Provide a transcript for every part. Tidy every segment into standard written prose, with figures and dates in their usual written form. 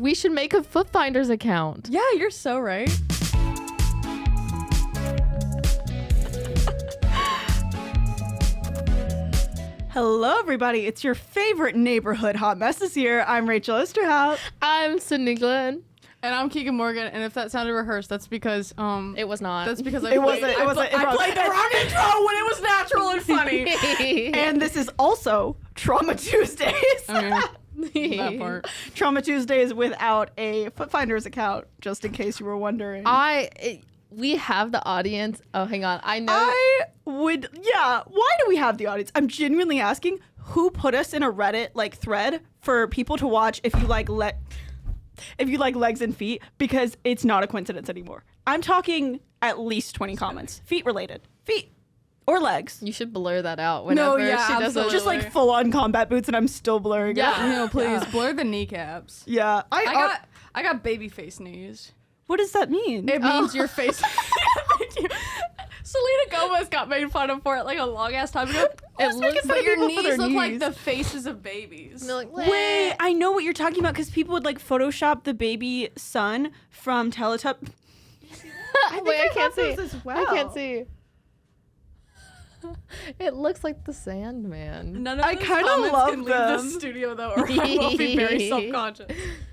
We should make a Foot Finders account. Yeah, you're so right. Hello, everybody. It's your favorite neighborhood hot messes here. I'm Rachel Osterhout. I'm Sydney Glenn. And I'm Keegan Morgan, and if that sounded rehearsed, that's because It was not. That's because I It played, wasn't. I played the wrong intro when it was natural and funny. And this is also Trauma Tuesdays. I mean, that part. Trauma Tuesdays without a Foot Finders account, just in case you were wondering. We have the audience. Oh, hang on. I know. Why do we have the audience? I'm genuinely asking who put us in a Reddit thread for people to watch if you like legs and feet, because it's not a coincidence anymore. I'm talking at least 20 comments. Feet related. Feet. Or legs. You should blur that out whenever she does it. Just full on combat boots, and I'm still blurring it. No, please blur the kneecaps. Yeah. I got baby face knees. What does that mean? It means your face. Selena Gomez got made fun of for it a long ass time ago. It looks But your people for knees their look like knees. the faces of babies. They're like, Wait, I know what you're talking about, because people would Photoshop the baby son from Teletubbies. Wait, I can't see. As well. I can't see. It looks like the Sandman. None of I those kinda comments love can leave the them. studio though, or I will be very self-conscious.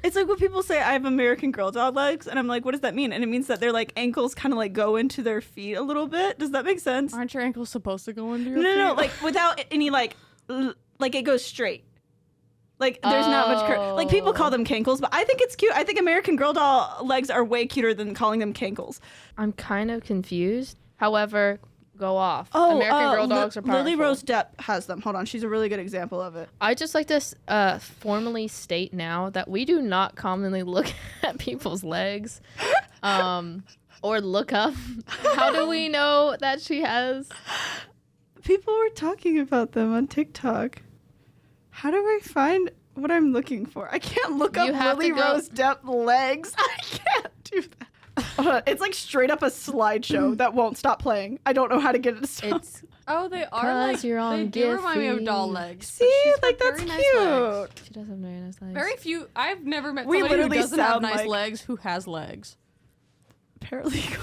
It's like when people say I have American Girl dog legs, and I'm like, what does that mean? And it means that their ankles kind of go into their feet a little bit. Does that make sense? Aren't your ankles supposed to go into your No, feet? without any it goes straight. There's not much curve. People call them cankles, but I think it's cute. I think American Girl doll legs are way cuter than calling them cankles. I'm kind of confused. However, go off. American Girl dogs are powerful. Lily Rose Depp has them. Hold on, she's a really good example of it. I just like to formally state now that we do not commonly look at people's legs or look up. How do we know that she has? People were talking about them on TikTok. How do I find what I'm looking for? I can't look up Lily Rose Depp legs. I can't do that. It's straight up a slideshow that won't stop playing. I don't know how to get it to stop. Oh, they are 'Cause you're on they do remind me of Giphy. doll legs. See, but she's got that's very cute. nice legs. She does have very nice legs. Very few. I've never met We somebody who literally doesn't have sound nice like- legs who has legs. Paralegal.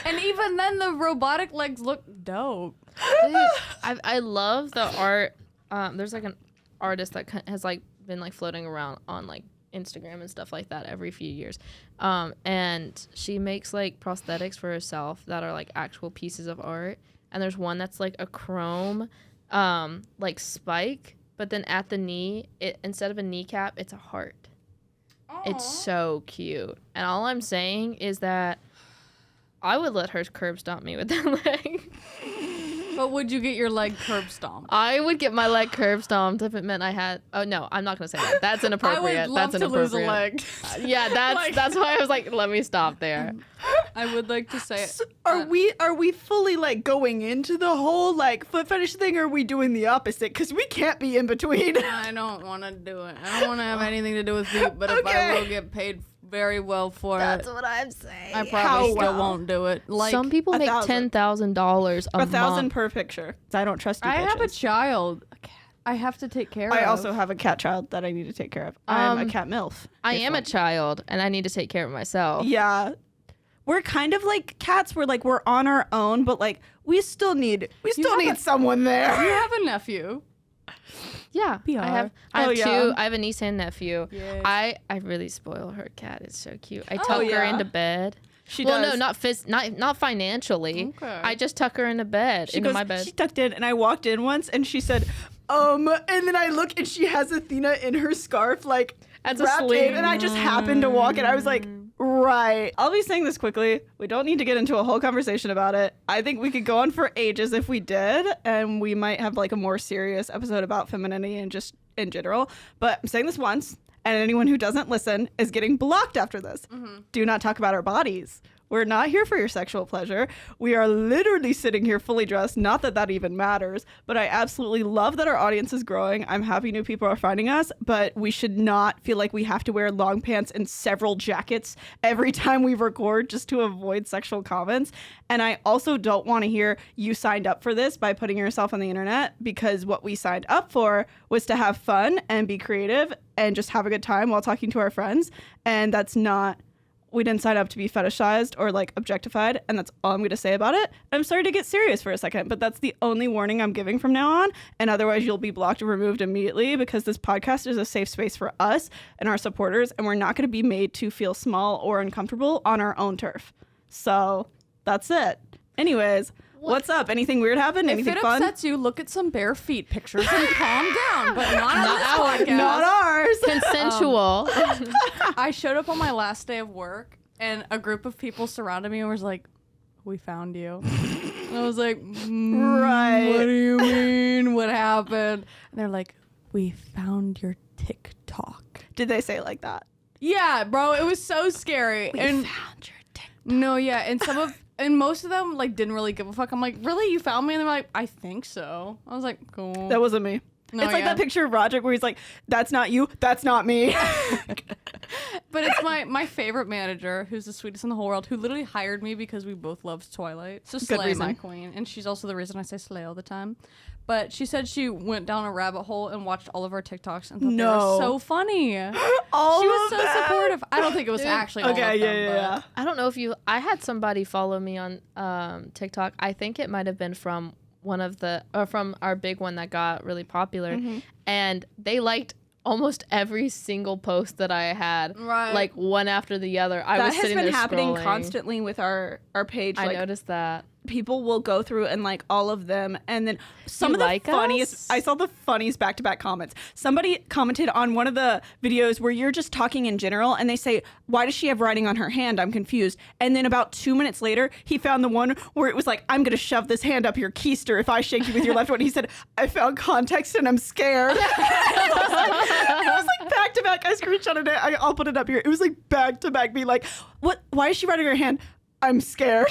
And even then, the robotic legs look dope. Dude, I love the art. There's an artist that has been floating around on Instagram and stuff like that every few years, and she makes prosthetics for herself that are actual pieces of art. And there's one that's a chrome spike, but then at the knee, instead of a kneecap, it's a heart. Aww. It's so cute. And all I'm saying is that I would let her curb stomp me with that leg. But would you get your leg curb stomped? I would get my leg curb stomped if it meant I had. Oh no, I'm not gonna say that. That's inappropriate. I would love that's to lose a inappropriate. leg. Yeah, that's why I was let me stop there. I would like to say it. So are we fully going into the whole foot fetish thing, or are we doing the opposite? Because we can't be in between. I don't want to do it. I don't want to have anything to do with feet, but if I Okay. will get paid very well for That's it, what I'm saying. I How probably still well? won't do it. Some people make $1,000. $10,000 a $1,000 month. per picture. I don't trust you. I have a bitches. child. A cat. I have to take care of. I also have a cat child that I need to take care of. I'm a cat MILF. I if am a one- child, and I need to take care of myself. Yeah. We're kind of like cats. We're on our own, but we still need someone there. You have a nephew. Yeah, PR. I have Oh, two. yeah. I have a niece and nephew. Yes. I really spoil her cat. It's so cute. I Oh, tuck her yeah. into bed. She Well, does. no, not financially. Okay. I just tuck her into bed, into my bed. She tucked in, and I walked in once, and she said, and then I look, and she has Athena in her scarf, As a wrapped sling. in, and I just happened to walk in. I was like, right. I'll be saying this quickly. We don't need to get into a whole conversation about it. I think we could go on for ages if we did, and we might have a more serious episode about femininity and just in general. But I'm saying this once, and anyone who doesn't listen is getting blocked after this. Mm-hmm. Do not talk about our bodies We're not here for your sexual pleasure. We are literally sitting here fully dressed. Not that that even matters, but I absolutely love that our audience is growing. I'm happy new people are finding us, but we should not feel like we have to wear long pants and several jackets every time we record just to avoid sexual comments. And I also don't want to hear you signed up for this by putting yourself on the internet, because what we signed up for was to have fun and be creative and just have a good time while talking to our friends. And that's not... We didn't sign up to be fetishized or like objectified, and that's all I'm going to say about it. I'm sorry to get serious for a second, but that's the only warning I'm giving from now on, and otherwise you'll be blocked and removed immediately, because this podcast is a safe space for us and our supporters, and we're not going to be made to feel small or uncomfortable on our own turf. So that's it. Anyways, what's up? Anything weird happen? Anything fun? If it upsets you, look at some bare feet pictures and calm down, but not on this podcast. Not ours. Consensual. I showed up on my last day of work, and a group of people surrounded me and was like, "We found you." And I was like, Right. What do you mean? What happened? And they're like, "We found your TikTok." Did they say it like that? Yeah, bro, it was so scary. Found your TikTok. No, yeah, and most of them like didn't really give a fuck. I'm like, "Really? You found me?" And they're like, "I think so." I was like, "Cool." That wasn't me. No, it's like yeah. that picture of Roderick where he's like, "That's not you. That's not me." But it's my favorite manager, who's the sweetest in the whole world, who literally hired me because we both loved Twilight. So Slay, reason. my queen. And she's also the reason I say Slay all the time. But she said she went down a rabbit hole and watched all of our TikToks and thought they were so funny. All She was of so them? supportive. I don't think it was actually all of them. Yeah. I don't know if you... I had somebody follow me on TikTok. I think it might have been from one of the... Or from our big one that got really popular. Mm-hmm. And they liked almost every single post that I had. Right. Like, one after the other. I That was has sitting been there happening scrolling. constantly with our page. I Like, noticed that. people will go through and like all of them, and then some You of the like funniest us? I saw the funniest back-to-back comments. Somebody commented on one of the videos where you're just talking in general, and they say, "Why does she have writing on her hand? I'm confused." And then about 2 minutes later, he found the one where it was like, "I'm gonna shove this hand up your keister if I shake you with your left one." He said, "I found context and I'm scared." It was like back-to-back. I screenshotted it. I'll put it up here. It was like back-to-back, be like, "What? Why is she writing her hand? I'm scared."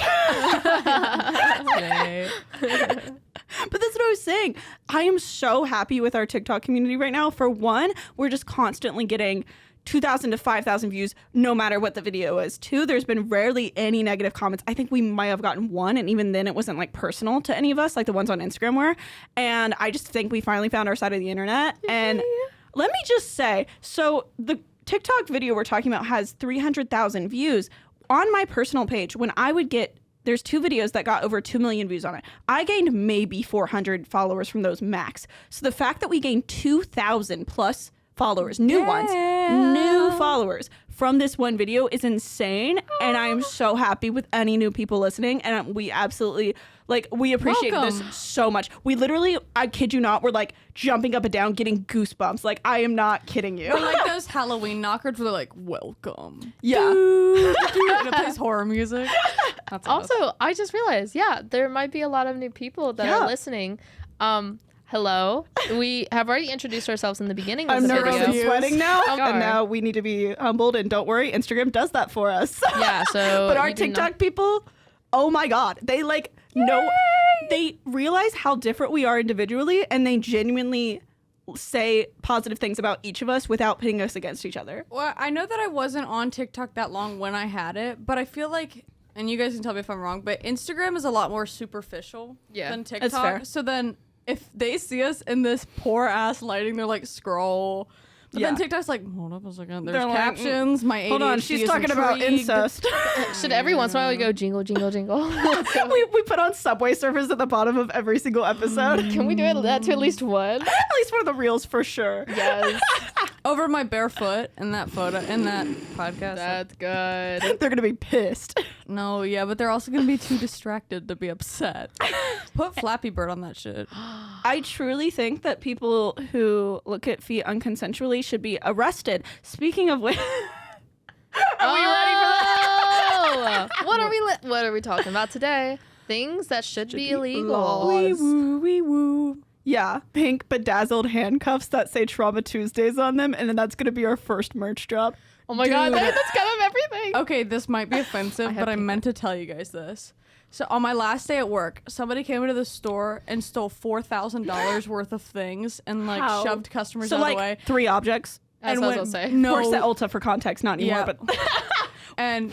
But that's what I was saying. I am so happy with our TikTok community right now. For one, we're just constantly getting 2,000 to 5,000 views no matter what the video is. Two, there's been rarely any negative comments. I think we might have gotten one, and even then it wasn't like personal to any of us, like the ones on Instagram were. And I just think we finally found our side of the internet. And let me just say, so the TikTok video we're talking about has 300,000 views. On my personal page, when I would get... There's 2 videos that got over 2 million views on it. I gained maybe 400 followers from those max. So the fact that we gained 2,000 plus followers, new followers from this one video is insane. And I'm so happy with any new people listening. And we absolutely, like, we appreciate this so much. We literally, I kid you not, we're like jumping up and down, getting goosebumps. Like, I am not kidding you. Or like those Halloween knockers where they're like, "Welcome." Yeah. And it plays horror music. That's Also, us. I just realized, there might be a lot of new people that are listening. Hello. We have already introduced ourselves in the beginning of I'm the nervous video. and sweating now. God. And now we need to be humbled. And don't worry, Instagram does that for us. Yeah, so... But our you do not- TikTok people, oh my God, they like know, they realize how different we are individually, and they genuinely say positive things about each of us without pitting us against each other. Well, I know that I wasn't on TikTok that long when I had it, but I feel like, and you guys can tell me if I'm wrong, but Instagram is a lot more superficial than TikTok. That's fair. So then if they see us in this poor ass lighting, they're like, scroll. But then TikTok's like, hold up a second. There's They're like, captions. My ADHD Hold on, she's is talking about intrigued. incest. Should every once in a while we go jingle, jingle, jingle? we put on Subway Surfers at the bottom of every single episode. Can we do that to at least one? At least one of the reels for sure. Yes. Over my barefoot in that photo, in that podcast. That's good. They're gonna be pissed. No, yeah, but they're also going to be too distracted to be upset. Put Flappy Bird on that shit. I truly think that people who look at feet unconsensually should be arrested. Speaking of which, are we ready for that? What are we talking about today? Things that should be illegal. Wee woo, wee woo. Yeah, pink bedazzled handcuffs that say Trauma Tuesdays on them, and then that's gonna be our first merch drop. Oh my god, that's kind of everything. Okay, this might be offensive, but I meant to tell you guys this. So on my last day at work, somebody came into the store and stole $4,000 worth of things and like shoved customers out of the way. 3 objects. That's what I was gonna say. No, works at Ulta for context, not anymore. Yeah. But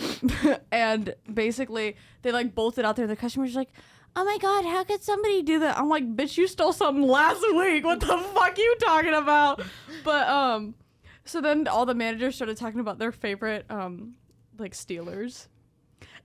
and basically they like bolted out there. The customers were like, "Oh my god, how could somebody do that?" I'm like, "Bitch, you stole something last week. What the fuck are you talking about?" But so then all the managers started talking about their favorite like stealers.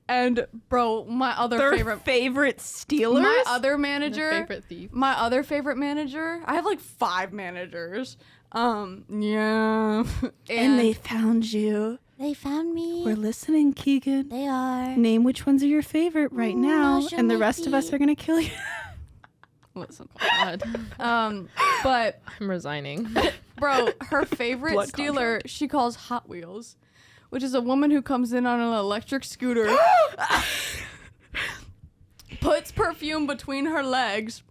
And bro, my other favorite stealers? My other manager, favorite thief. My other favorite manager. I have like 5 managers. Yeah. And they found you. They found me. We're listening, Keegan. They are. Name which ones are your favorite right now, and the rest of us are gonna kill you. Listen. God. But I'm resigning. bro, her favorite Blood stealer, she calls Hot Wheels, which is a woman who comes in on an electric scooter, puts perfume between her legs,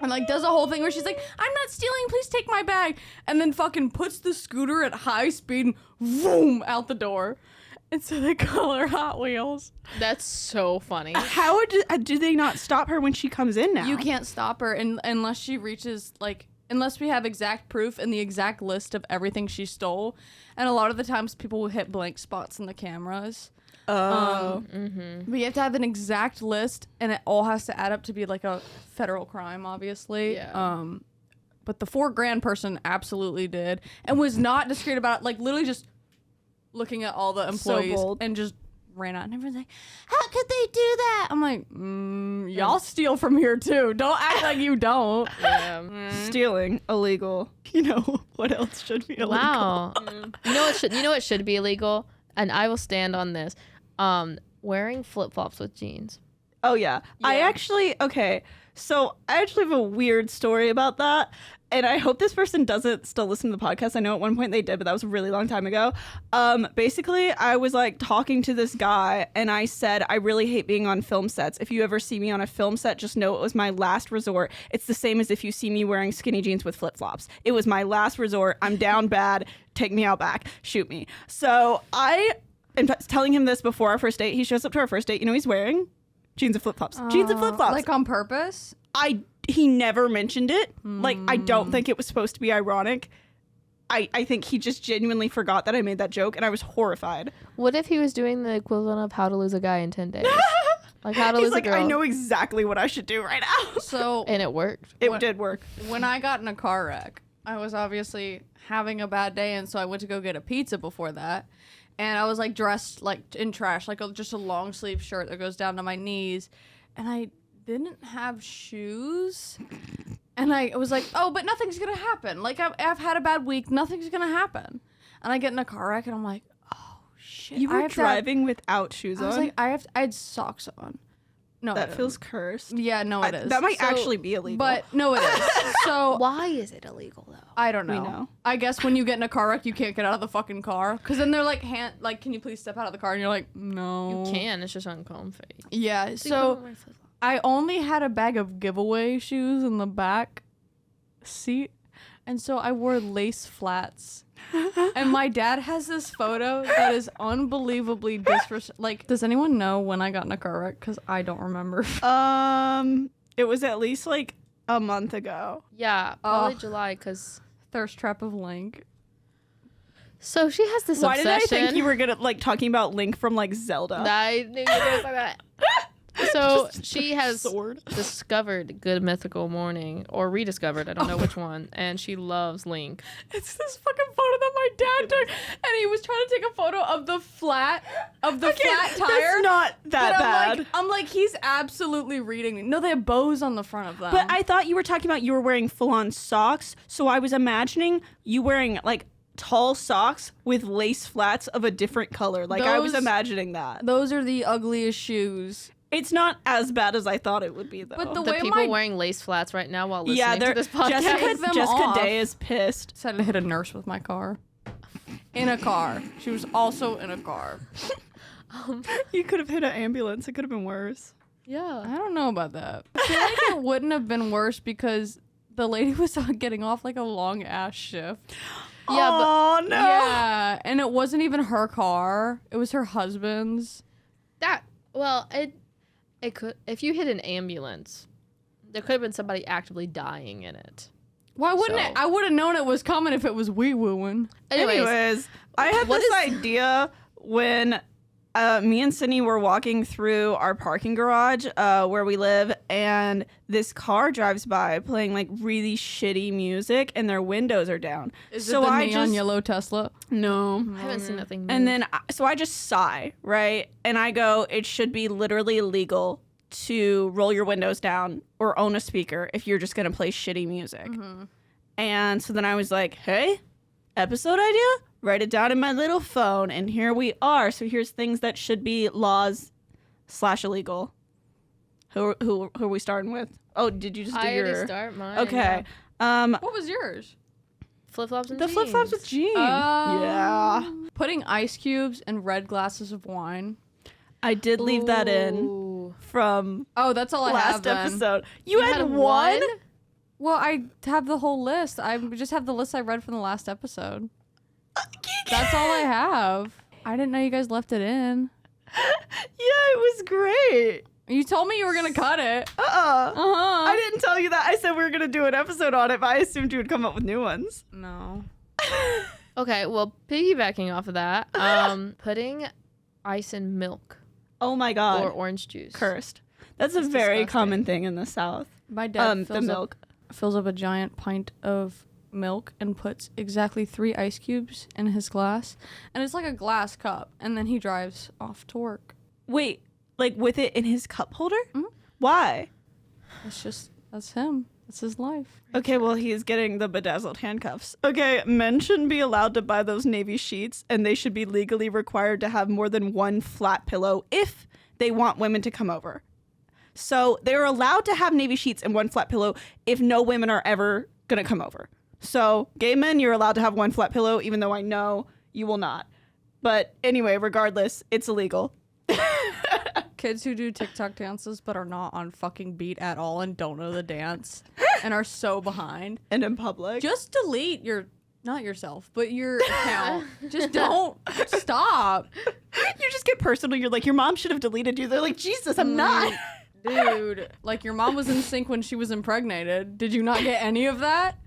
and like does a whole thing where she's like, "I'm not stealing, please take my bag," and then fucking puts the scooter at high speed and boom out the door. And so they call her Hot Wheels. That's so funny. How do they not stop her when she comes in now? You can't stop her unless she reaches like, unless we have exact proof and the exact list of everything she stole. And a lot of the times people will hit blank spots in the cameras. But you have to have an exact list, and it all has to add up to be like a federal crime, obviously. Yeah. But the $4,000 person absolutely did, and was not discreet about it. Like literally just looking at all the employees and just ran out. And everyone's like, "How could they do that?" I'm like, y'all steal from here too. Don't act like you don't. Yeah. Stealing illegal. You know what else should be illegal? Wow. You know what should be illegal, and I will stand on this. Wearing flip-flops with jeans. Oh yeah. I actually so I actually have a weird story about that, and I hope this person doesn't still listen to the podcast. I know at one point they did, but that was a really long time ago. Basically I was like talking to this guy, and I said, "I really hate being on film sets. If you ever see me on a film set, just know it was my last resort. It's the same as if you see me wearing skinny jeans with flip-flops. It was my last resort. I'm down bad. Take me out back. Shoot me." So I am telling him this before our first date. He shows up to our first date. You know he's wearing jeans and flip-flops. Jeans and flip-flops. Like on purpose? He never mentioned it. Like, I don't think it was supposed to be ironic. I think he just genuinely forgot that I made that joke, and I was horrified. What if he was doing the equivalent of How to Lose a Guy in 10 days? Like How to He's Lose like, a Girl. I know exactly what I should do right now. So And it worked. It did work. when I got in a car wreck, I was obviously having a bad day, and so I went to go get a pizza before that. And I was like dressed like in trash, like just a long sleeve shirt that goes down to my knees. And I didn't have shoes. And I was like, "Oh, but nothing's going to happen. Like I've had a bad week. Nothing's going to happen." And I get in a car wreck, and I'm like, "Oh shit." You were driving without shoes on? I was like, I had socks on. No, that feels cursed. Yeah, no, it is. That might actually be illegal. But no, it is. So Why is it illegal though? I don't know. We know. I guess when you get in a car wreck, you can't get out of the fucking car. Because then they're like, "Can you please step out of the car?" And you're like, "No." You can. It's just uncomfy. Yeah. So I only had a bag of giveaway shoes in the back seat. And so I wore lace flats. And my dad has this photo that is unbelievably disrespectful. Like, does anyone know when I got in a car wreck? Because I don't remember. It was at least like a month ago. Yeah, probably July, because Thirst Trap of Link. so she has this Why obsession. did I think you were gonna like talking about Link from like Zelda? I knew you were gonna say that. So she has sword. discovered Good Mythical Morning, or rediscovered, I don't know which one, and she loves Link. It's this fucking photo that my dad took, and he was trying to take a photo of the flat tire. That's not that But bad. I'm like, he's absolutely reading me. No, they have bows on the front of them. But I thought you were talking about you were wearing full-on socks, so I was imagining you wearing like tall socks with lace flats of a different color. Like I was Those- imagining that. those are the ugliest shoes. It's not as bad as I thought it would be, though. But The way people my wearing lace flats right now while listening yeah, to this podcast. Take them Jessica off. Day is pissed. Decided to hit a nurse with my car. In a car. She was also in a car. You could have hit an ambulance. It could have been worse. Yeah. I don't know about that. I feel like it wouldn't have been worse because the lady was getting off like a long ass shift. Yeah, oh no. Yeah, and it wasn't even her car. It was her husband's. It could, if you hit an ambulance, there could have been somebody actively dying in it. Why wouldn't So- it? I would have known it was coming if it was wee wooing. Anyways, I had what this idea when me and Sydney were walking through our parking garage where we live, and this car drives by playing like really shitty music, and their windows are down. Is it the neon yellow Tesla? No. I haven't seen nothing. And then, so I just sigh, right? And I go, it should be literally illegal to roll your windows down or own a speaker if you're just going to play shitty music. And so then I was like, hey, episode idea? Write it down in my little phone. And here we are. So here's things that should be laws / illegal. Who are we starting with? Oh, did you just do I your... already start mine. Okay. What was yours? Flip flops and The jeans. flip-flops with jeans. Yeah. Putting ice cubes in red glasses of wine. I did leave that in Ooh. from Oh, that's all I have last then. episode. You had one? Well, I have the whole list. I just have the list I read from the last episode. That's all I have. I didn't know you guys left it in. Yeah, it was great. You told me you were gonna cut it. Uh-uh. Uh-huh. I didn't tell you that. I said we were going to do an episode on it, but I assumed you would come up with new ones. No. Okay, well, piggybacking off of that, putting ice in milk Oh my God. or orange juice. Cursed. That's a It's very disgusting. common thing in the South. My dad The milk. fills up a giant pint of milk and puts exactly 3 ice cubes in his glass. And it's like a glass cup. And then he drives off to work. Wait, like with it in his cup holder? Mhm. Why? That's him. That's his life. Okay, well, he's getting the bedazzled handcuffs. Okay, men shouldn't be allowed to buy those navy sheets, and they should be legally required to have more than one flat pillow if they want women to come over. So they're allowed to have navy sheets and one flat pillow if no women are ever going to come over. So gay men, you're allowed to have one flat pillow, even though I know you will not. But anyway, regardless, it's illegal. Kids who do TikTok dances but are not on fucking beat at all and don't know the dance and are so behind. And in public. Just delete not yourself, but your account. Just don't stop. You just get personal. You're like, your mom should have deleted you. They're like, Jesus, I'm not. Dude, like your mom was in sync when she was impregnated. Did you not get any of that?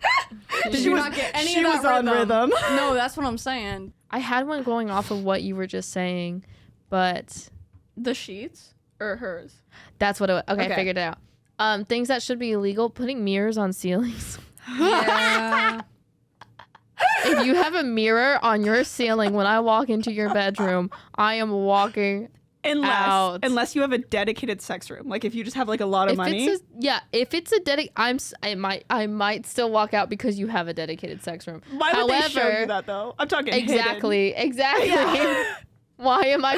Did She you was- not get any she of that was on rhythm. No, that's what I'm saying. I had one going off of what you were just saying, but The sheets or hers? that's what it was. Okay, Okay. I figured it out. Things that should be illegal, putting mirrors on ceilings. Yeah. If you have a mirror on your ceiling when I walk into your bedroom, I am walking out. Unless you have a dedicated sex room. Like if you just have like a lot of money. If it's a I might still walk out because you have a dedicated sex room. Why would they show you that though? I'm talking Exactly. Yeah. Why am I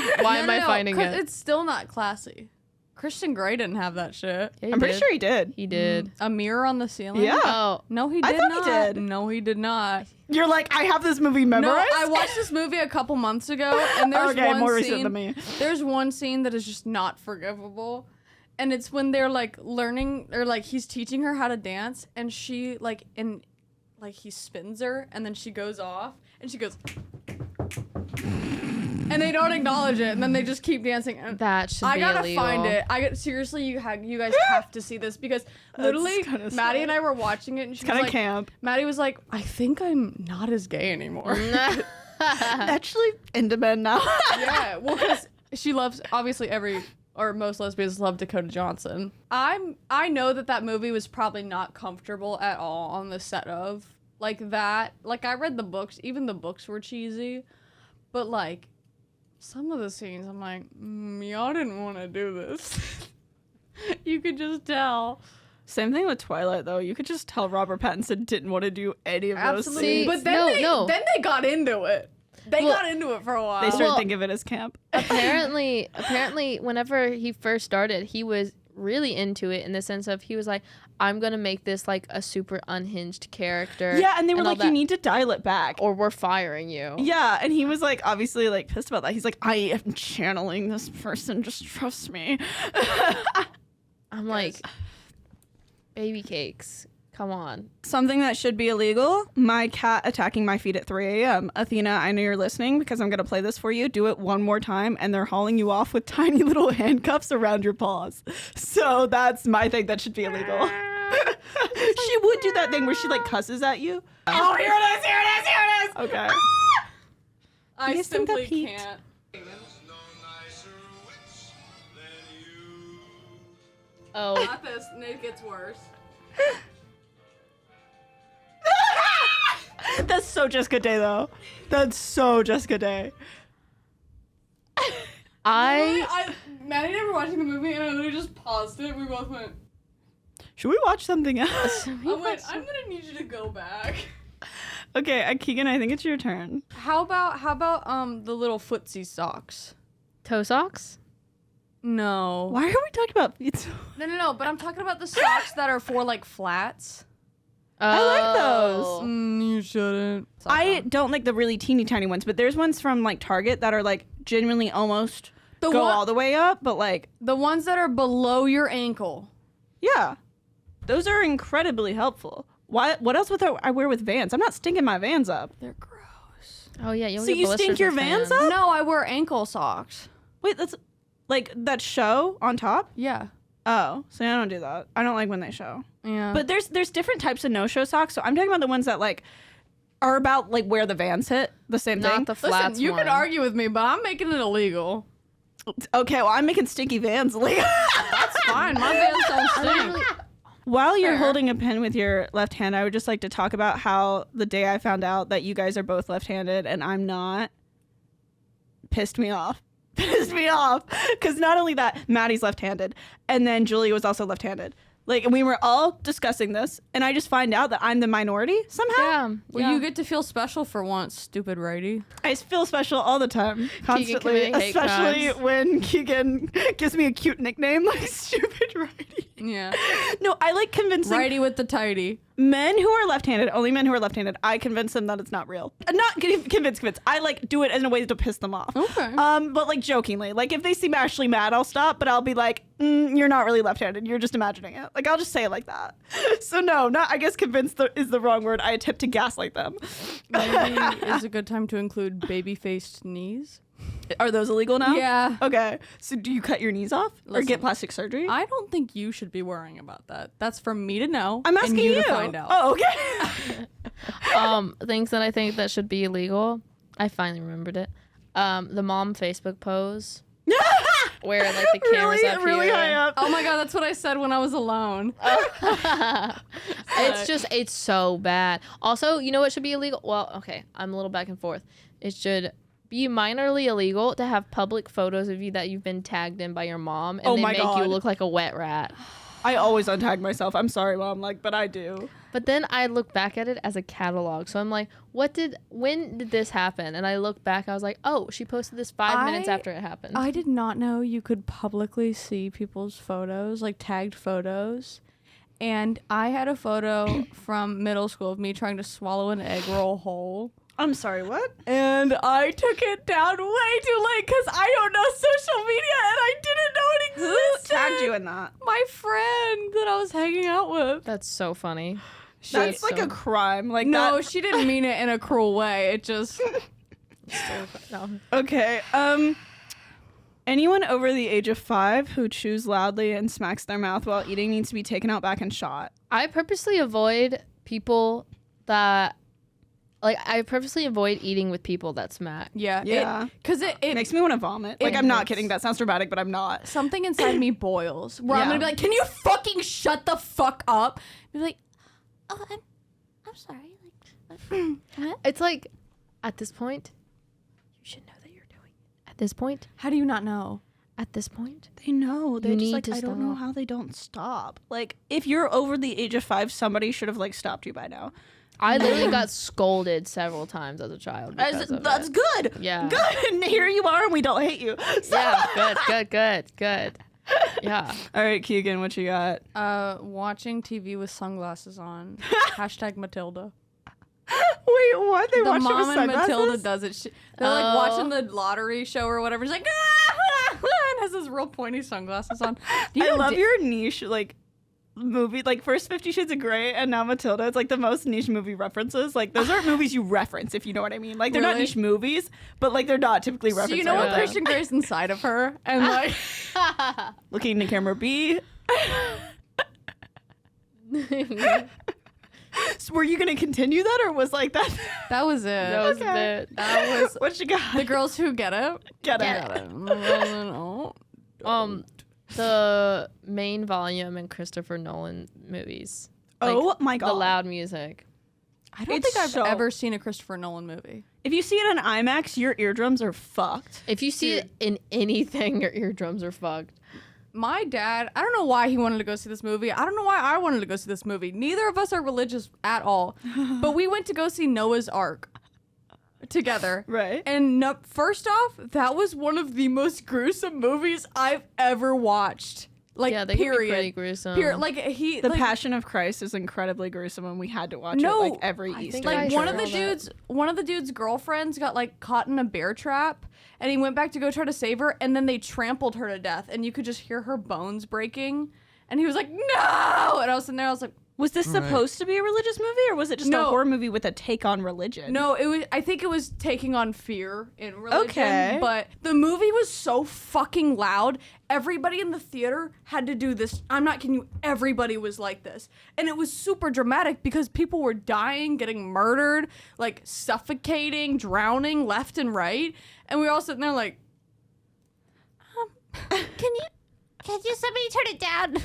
No, finding 'cause it? It's still not classy. Christian Grey didn't have that shit. Yeah, he I'm pretty did. sure he did. He did. A mirror on the ceiling? Yeah. Oh, No, he I did thought he not. did. No, he did not. You're like, I have this movie No, memorized. I watched this movie a couple months ago, and there's Okay, one more scene. recent than me. There's one scene that is just not forgivable, and it's when they're like learning, or like he's teaching her how to dance, and she like he spins her, and then she goes off, and she goes, and they don't acknowledge it, and then they just keep dancing. And that should I be gotta illegal. find it. Seriously, you guys have to see this because literally, kinda Maddie sad. and I were watching it, and she was Kind of like, camp. Maddie was like, I think I'm not as gay anymore. Actually, into men now. Yeah, well, because she loves, obviously most lesbians love Dakota Johnson. I know that movie was probably not comfortable at all on the set of like that. Like I read the books, even the books were cheesy, but like some of the scenes, I'm like, y'all didn't want to do this. You could just tell. Same thing with Twilight, though. You could just tell Robert Pattinson didn't want to do any of those Absolutely, scenes. but then No. then they got into it. They Well, got into it for a while. They started Well- thinking of it as camp. apparently, whenever he first started, he was really into it in the sense of he was like, I'm gonna make this like a super unhinged character. Yeah, and they were all like, you that, need to dial it back. or we're firing you. Yeah, and he was like obviously like pissed about that. He's like, I am channeling this person, just trust me. I'm like, baby cakes. Come on. Something that should be illegal, my cat attacking my feet at 3 a.m. Athena, I know you're listening because I'm going to play this for you. Do it one more time, and they're hauling you off with tiny little handcuffs around your paws. So that's my thing that should be illegal. She would do that thing where she like cusses at you. Oh, here it is, here it is, here it is. Okay. I You think that simply peaked? can't. Oh. Not this. It gets worse. That's so Jessica Day, though. That's so Jessica Day. Maddie and I were watching the movie, and I literally just paused it. We both went. Should we watch something else? I went. I'm gonna need you to go back. Okay, Keegan, I think it's your turn. How about the little footsie socks? Toe socks? No. Why are we talking about feet? No. But I'm talking about the socks that are for like flats. I like Oh. those. You shouldn't. I don't like the really teeny tiny ones, but there's ones from like Target that are like genuinely almost go all the way up, but like the ones that are below your ankle. yeah, those are incredibly helpful. What else would I wear with Vans? I'm not stinking my Vans up. They're gross. Oh, yeah. You'll So get you blisters stink your with Vans fans. up? No, I wear ankle socks. Wait, that's like that show on top? Yeah. Oh, so I don't do that. I don't like when they show. Yeah. But there's different types of no-show socks. So I'm talking about the ones that like are about like where the Vans hit. The same thing. Not the flats listen, you one. can argue with me, but I'm making it illegal. Okay, well I'm making stinky Vans illegal. That's fine. My Vans don't stink. While you're Fair. holding a pen with your left hand, I would just like to talk about how the day I found out that you guys are both left-handed and I'm not pissed me off. Pissed me off. Because not only that, Maddie's left-handed, and then Julia was also left-handed. Like, and we were all discussing this, and I just find out that I'm the minority somehow. Yeah. Well, you get to feel special for once, stupid righty. I feel special all the time, constantly, committing hate especially crimes. when Keegan gives me a cute nickname like Stupid Righty. Yeah. No, I like convincing Righty with the tighty. men who are left-handed, only men who are left-handed, I convince them that it's not real. Not convince. I like do it in a way to piss them off. Okay. But like jokingly, like if they seem actually mad, I'll stop, but I'll be like, you're not really left-handed. You're just imagining it. Like I'll just say it like that. So no, not. I guess convinced is the wrong word. I attempt to gaslight them. Maybe is a good time to include baby-faced knees. Are those illegal now? Yeah. Okay. So do you cut your knees off or Listen, get plastic surgery? I don't think you should be worrying about that. That's for me to know. I'm asking and you to find out. Oh, okay. Things that I think that should be illegal. I finally remembered it. The mom Facebook pose where like the camera's really, up really here. high up. Oh my god, that's what I said when I was alone. It's so bad. Also, you know what should be illegal? Well, okay, I'm a little back and forth. It should be minorly illegal to have public photos of you that you've been tagged in by your mom and Oh they my make you God. look like a wet rat. I always untag myself. I'm sorry, Mom. Like, but I do. But then I look back at it as a catalog. So I'm like, when did this happen? And I look back, I was like, oh, she posted this 5 minutes after it happened. I did not know you could publicly see people's photos, like tagged photos. And I had a photo from middle school of me trying to swallow an egg roll whole. I'm sorry. What? And I took it down way too late because I don't know social media and I didn't know it Who existed. tagged you in that? My friend that I was hanging out with. That's so funny. That's like a crime. Like No, that. she didn't mean it in a cruel way. It just... No. Okay. Anyone over the age of 5 who chews loudly and smacks their mouth while eating needs to be taken out back and shot. I purposely avoid people that I purposely avoid eating with people that smack. Yeah. Yeah. Because it Makes me want to vomit. Like, it I'm not hurts. kidding. That sounds dramatic, but I'm not. something inside me boils. Where I'm Yeah. going to be like, can you fucking shut the fuck up? Be like, oh, I'm sorry. Like, It's like, at this point, you should know that you're doing it. At this point, how do you not know? at this point. They know. They're You just need like, to I don't know stop. how they don't stop. Like, if you're over the age of 5, somebody should have, like, stopped you by now. I literally got scolded several times as a child. because of That's it. good. Yeah. Good. And here you are, and we don't hate you. So- Yeah, good. Yeah. All right, Keegan, what you got? Watching TV with sunglasses on. Hashtag Matilda. Wait, what? They The watch it mom with and sunglasses? Matilda does it. They're like Oh. watching the lottery show or whatever. She's like, ah! and has those real pointy sunglasses on. Do you I know love Da- your niche, like, movie, like first 50 Shades of Grey and now Matilda. It's like the most niche movie references. Like those aren't movies you reference, if you know what I mean. Like they're not Really? niche movies, but like they're not typically referenced. So you know what Yeah. Christian Grey's inside of her, and like Looking into camera B. So were you gonna continue that, or was like that? that was it. That was Okay. it. That was What you got? The girls who get it. Get Get it. the main volume in Christopher Nolan movies. Oh my god. The loud music. I don't It's think I've so- ever seen a Christopher Nolan movie. If you see it on IMAX, your eardrums are fucked. If you see it in anything, your eardrums are fucked. My dad, I don't know why he wanted to go see this movie. I don't know why I wanted to go see this movie. Neither of us are religious at all. But we went to go see Noah's Ark together. Right. And no, first off, that was one of the most gruesome movies I've ever watched. Like, Yeah, they can be period. pretty gruesome. Period. Like, he... The like, Passion of Christ is incredibly gruesome, and we had to watch No, it like every I think Easter. I like saw one of the that. dude's girlfriends got like caught in a bear trap, and he went back to go try to save her, and then they trampled her to death, and you could just hear her bones breaking, and he was like, no, and I was sitting there, I was like, Was this supposed to be a religious movie, or was it just a No. horror movie with a take on religion? no, it was. I think it was taking on fear in religion. Okay. But the movie was so fucking loud. Everybody in the theater had to do this. I'm not kidding you. Everybody was like this, and it was super dramatic because people were dying, getting murdered, like suffocating, drowning left and right, and we were all sitting there like, can you somebody turn it down?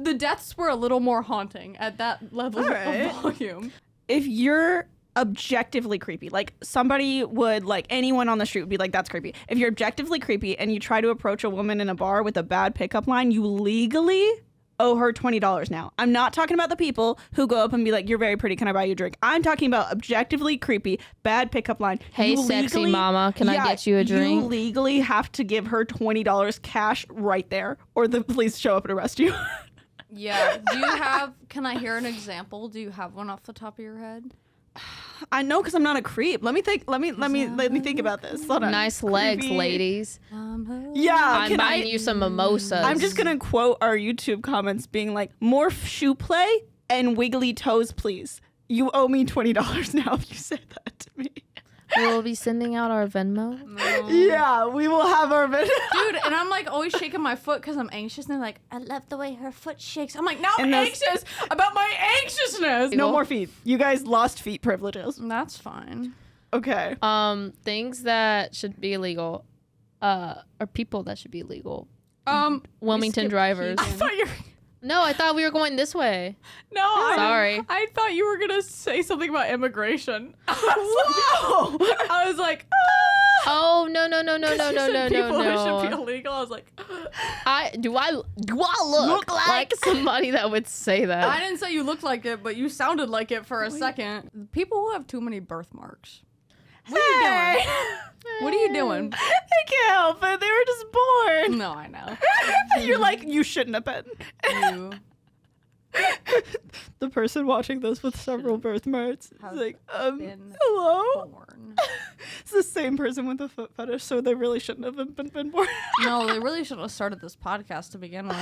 The deaths were a little more haunting at that level Alright. of volume. If you're objectively creepy, like somebody would, like anyone on the street would be like, that's creepy. If you're objectively creepy and you try to approach a woman in a bar with a bad pickup line, you legally owe her $20 now. I'm not talking about the people who go up and be like, you're very pretty, can I buy you a drink? I'm talking about objectively creepy, bad pickup line. Hey, You sexy mama, can I get you a drink? You legally have to give her $20 cash right there, or the police show up and arrest you. Yeah. Do you have? Can I hear an example? Do you have one off the top of your head? I know, because I'm not a creep. Let me think. Let me think about this. Hold on. Nice legs, Creepy. ladies. Yeah, I'm can buying I- you some mimosas. I'm just gonna quote our YouTube comments being like, more shoe play and wiggly toes, please. You owe me $20 now if you say that to me. We'll be sending out our Venmo. Yeah, we will have our video. Dude, and I'm like always shaking my foot because I'm anxious, and they're like, I love the way her foot shakes. I'm like, now I'm And those- anxious about my anxiousness. No more feet. You guys lost feet privileges. That's fine. Okay. Things that should be illegal, or people that should be illegal. Wilmington we skipped drivers. Keegan. I thought you were- No, I thought we were going this way. No, Sorry. I thought you were gonna say something about immigration. Whoa! I was like, Oh no people who should be no! illegal. I was like, Do I look like somebody that would say I that? didn't say you looked like it, but you sounded like it for a second. People who have too many birthmarks. What are you doing? What are you doing? I can't help it. They were just born. No, I know. You're like, you shouldn't have been. You The person watching this with several birthmarks is Have like, been hello? born. It's the same person with the foot fetish, so they really shouldn't have been born. No, they really should have started this podcast to begin with.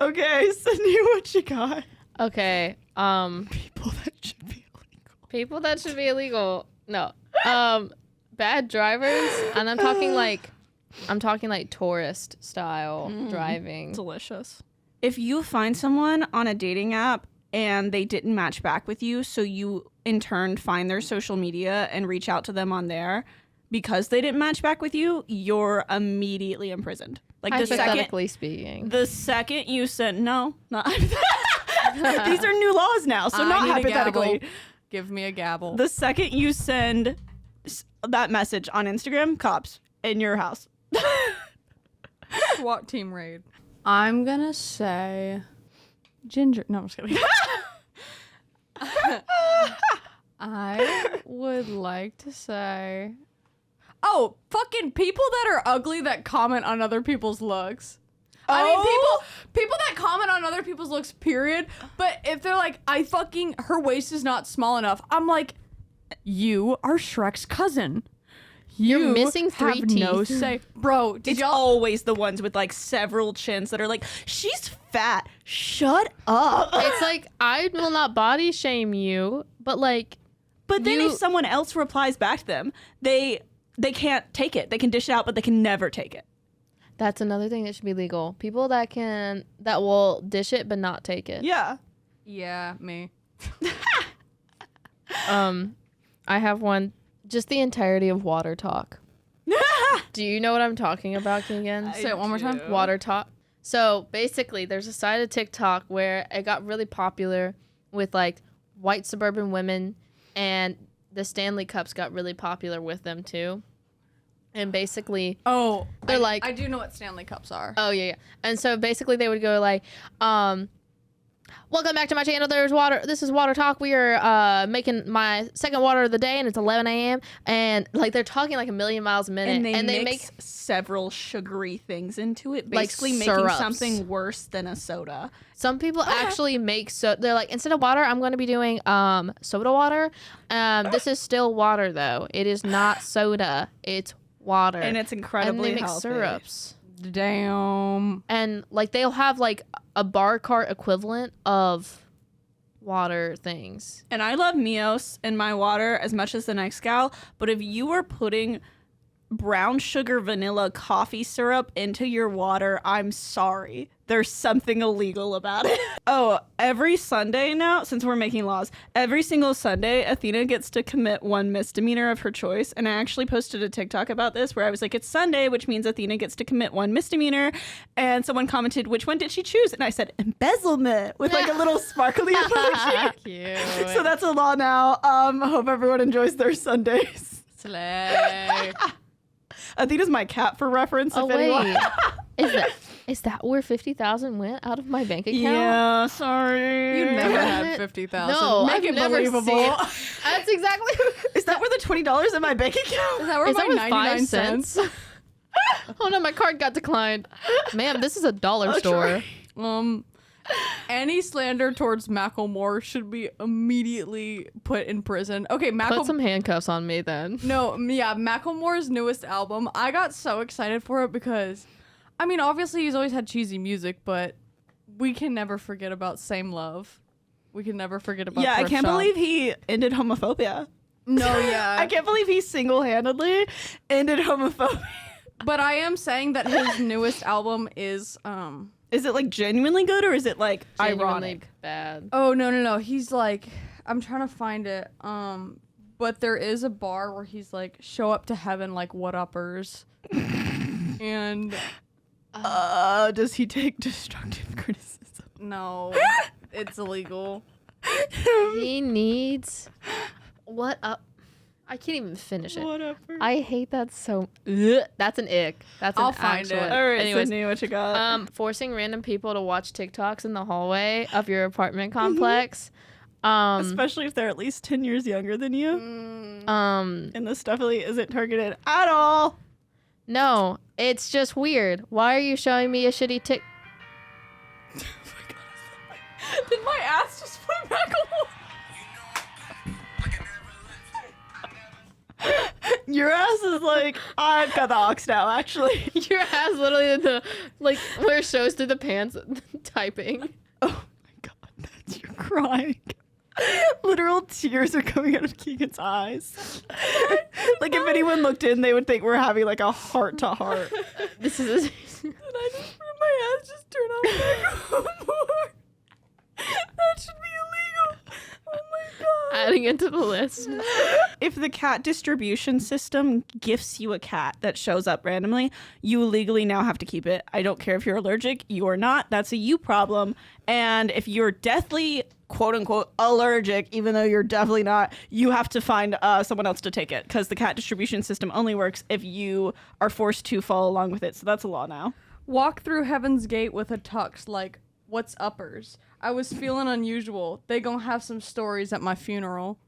Okay, Sydney, what you got? Okay. People that should be illegal. People that should be illegal. No. Bad drivers, and I'm talking like tourist style driving. Delicious. If you find someone on a dating app and they didn't match back with you, so you in turn find their social media and reach out to them on there because they didn't match back with you, you're immediately imprisoned. Like Hypothetically speaking. the second you send no, not these are new laws now, so I not need a hypothetically. gavel. Give me a gavel. The second you send that message on Instagram, cops in your house. SWAT team raid. I'm gonna say ginger. No, I'm just kidding. I would like to say, oh, fucking people that are ugly that comment on other people's looks. I mean, people that comment on other people's looks, period. But if they're like, her waist is not small enough, I'm like, you are Shrek's cousin. You're missing 3 have no teeth. say. Bro, did It's y'all always the ones with like several chins that are like, she's fat. Shut up. It's like, I will not body shame you, but like, But then you- if someone else replies back to them, they can't take it. They can dish it out, but they can never take it. that's another thing that should be legal. People that will dish it but not take it. Yeah. Yeah, me. I have one. Just the entirety of water talk. Do you know what I'm talking about, Keegan? Say it one more time. Water talk. So basically, there's a side of TikTok where it got really popular with like white suburban women, and the Stanley Cups got really popular with them too. And basically, Oh, They're like- I do know what Stanley Cups are. oh yeah. And so basically, they would go like, welcome back to my channel. This is Water Talk. We are making my second water of the day, and it's 11 a.m. And like they're talking like a million miles a minute, And they make mix several sugary things into it, Like basically making syrups. something worse than a soda. some people actually make they're like, instead of water, I'm going to be doing soda water. This is still water though. It is not soda. It's water. And it's incredibly and they make healthy. syrups. Damn. And like they'll have like a bar cart equivalent of water things. And I love Mios in my water as much as the next gal, but if you are putting brown sugar vanilla coffee syrup into your water, I'm sorry. There's something illegal about it. Oh, every Sunday now, since we're making laws, every single Sunday, Athena gets to commit one misdemeanor of her choice. And I actually posted a TikTok about this where I was like, it's Sunday, which means Athena gets to commit one misdemeanor. And someone commented, which one did she choose? And I said, embezzlement, with like a little sparkly emoji. Cute. So that's a law now. Hope everyone enjoys their Sundays. Slay. Athena's my cat for reference. Oh if anyone. wait, is that where 50,000 went out of my bank account? Yeah, sorry. You never Damn had it. 50,000. No, Make I've it never believable. seen- That's exactly. Is that where the $20 in my bank Is account? that where Is my that with 99 5 cents? cents? Oh no, my card got declined. Ma'am, this is a dollar store. Any slander towards Macklemore should be immediately put in prison. Okay, Put some handcuffs on me then. No, yeah, Macklemore's newest album. I got so excited for it because, I mean, obviously he's always had cheesy music, but we can never forget about Same Love. We can never forget about Yeah, I Thrift can't Shop. believe he ended homophobia. No, yeah. I can't believe he single-handedly ended homophobia. But I am saying that his newest album is, Is it like genuinely good or is it like Genuinely ironic? bad. oh, no. He's like, I'm trying to find it. But there is a bar where he's like, show up to heaven like what uppers. And Does he take destructive criticism? no, it's illegal. He needs what up? I can't even finish it. Whatever. I hate that so. Ugh, that's an ick. That's an I'll find actual it. ick. All right, Anyways, Sydney, what you got? forcing random people to watch TikToks in the hallway of your apartment complex. Especially if they're at least 10 years younger than you. And this definitely isn't targeted at all. No, it's just weird. Why are you showing me a shitty tick? Did my ass just put Macklemore? Your ass is like, I've got the ox now, actually. Your ass literally in the like where it shows through the pants typing. Oh my god, that's your crying. Literal tears are coming out of Keegan's eyes. Like if anyone looked in, they would think we're having like a heart to heart. This is. Did I just my ass just turn on Macklemore? That should be illegal. Oh my god. Adding it to the list. If the cat distribution system gifts you a cat that shows up randomly, you legally now have to keep it. I don't care if you're allergic, you are not. That's a you problem. And if you're deathly, quote unquote, allergic, even though you're definitely not, you have to find someone else to take it because the cat distribution system only works if you are forced to follow along with it. So that's a law now. Walk through Heaven's Gate with a tux like, what's uppers? I was feeling unusual. They gonna have some stories at my funeral.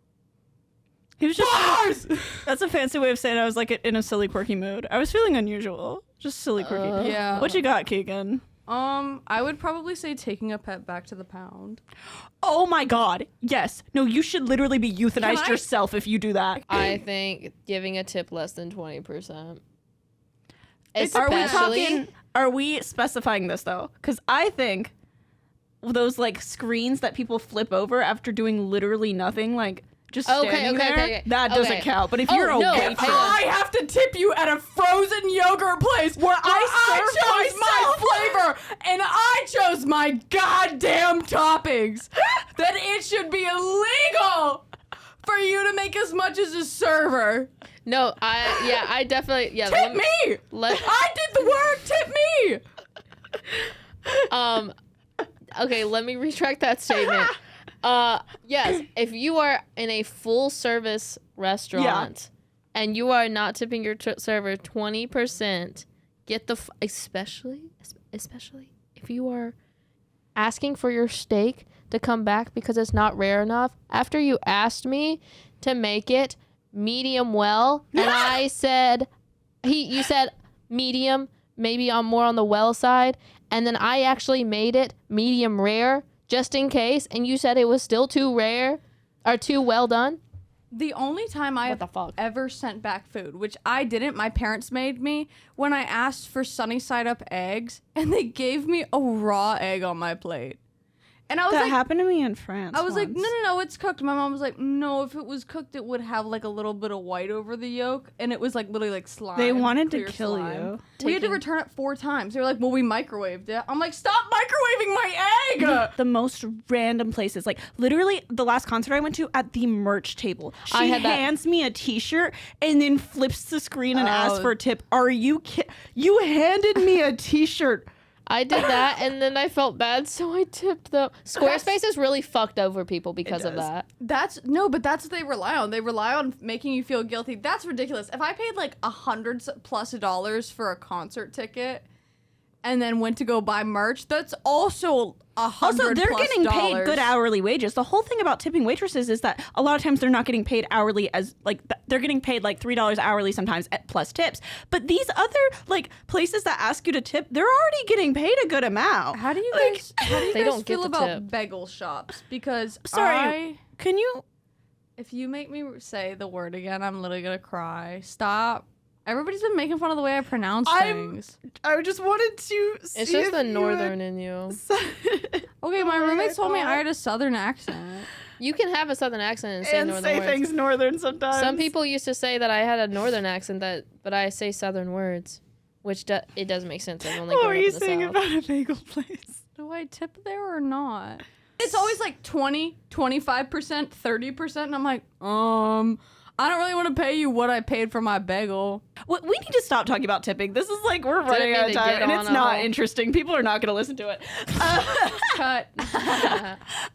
He was just That's a fancy way of saying I was like in a silly, quirky mood. I was feeling unusual. Just silly, quirky. Yeah. What you got, Keegan? I would probably say taking a pet back to the pound. Oh my God. Yes. No, you should literally be euthanized yourself if you do that. I think giving a tip less than 20%. Are we specifying this though? Because I think those like screens that people flip over after doing literally nothing, like just standing there, that doesn't count. But if you're a waitress, I have to tip you at a frozen yogurt place where I chose my flavor and I chose my goddamn toppings, then it should be illegal for you to make as much as a server. No, I definitely Tip me. I did the work. Tip me. Okay, let me retract that statement. Yes, if you are in a full service restaurant and you are not tipping your server 20%, get the especially if you are asking for your steak to come back because it's not rare enough after you asked me to make it medium well and I said you said medium, maybe I'm more on the well side, and then I actually made it medium rare just in case, and you said it was still too rare or too well done. The only time I have ever sent back food, which I didn't, my parents made me, when I asked for sunny side up eggs and they gave me a raw egg on my plate. And I was that happened to me in France. I was like, no, it's cooked. My mom was like, no, if it was cooked, it would have like a little bit of white over the yolk, and it was like literally like slime. They wanted to kill you. We had to return it 4 times. They were like, well, we microwaved it. I'm like, stop microwaving my egg! The most random places, like literally the last concert I went to at the merch table. She hands me a t-shirt and then flips the screen and asks for a tip. Are you You handed me a t-shirt. I did that, and then I felt bad, so I tipped them. Squarespace is really fucked over people because of that. But that's what they rely on. They rely on making you feel guilty. That's ridiculous. If I paid like $100+ for a concert ticket and then went to go buy merch, that's also $100+. Also, they're getting paid good hourly wages. The whole thing about tipping waitresses is that a lot of times they're not getting paid hourly as like they're getting paid like $3 hourly sometimes plus tips. But these other like places that ask you to tip, they're already getting paid a good amount. How do you guys feel about bagel shops? Because can you? If you make me say the word again, I'm literally gonna cry. Stop. Everybody's been making fun of the way I pronounce things. I just wanted to see. It's just the northern in you. Okay, my roommates told me I had a southern accent. You can have a southern accent and say northern words. Things northern sometimes. Some people used to say that I had a northern accent, but I say southern words, which it doesn't make sense. I've only grown up in the South. What were you saying about a bagel place? Do I tip there or not? It's always like 20, 25%, 30%, and I'm like, I don't really want to pay you what I paid for my bagel. We need to stop talking about tipping. This is like, we're running out of time, and it's not interesting. People are not going to listen to it. Cut.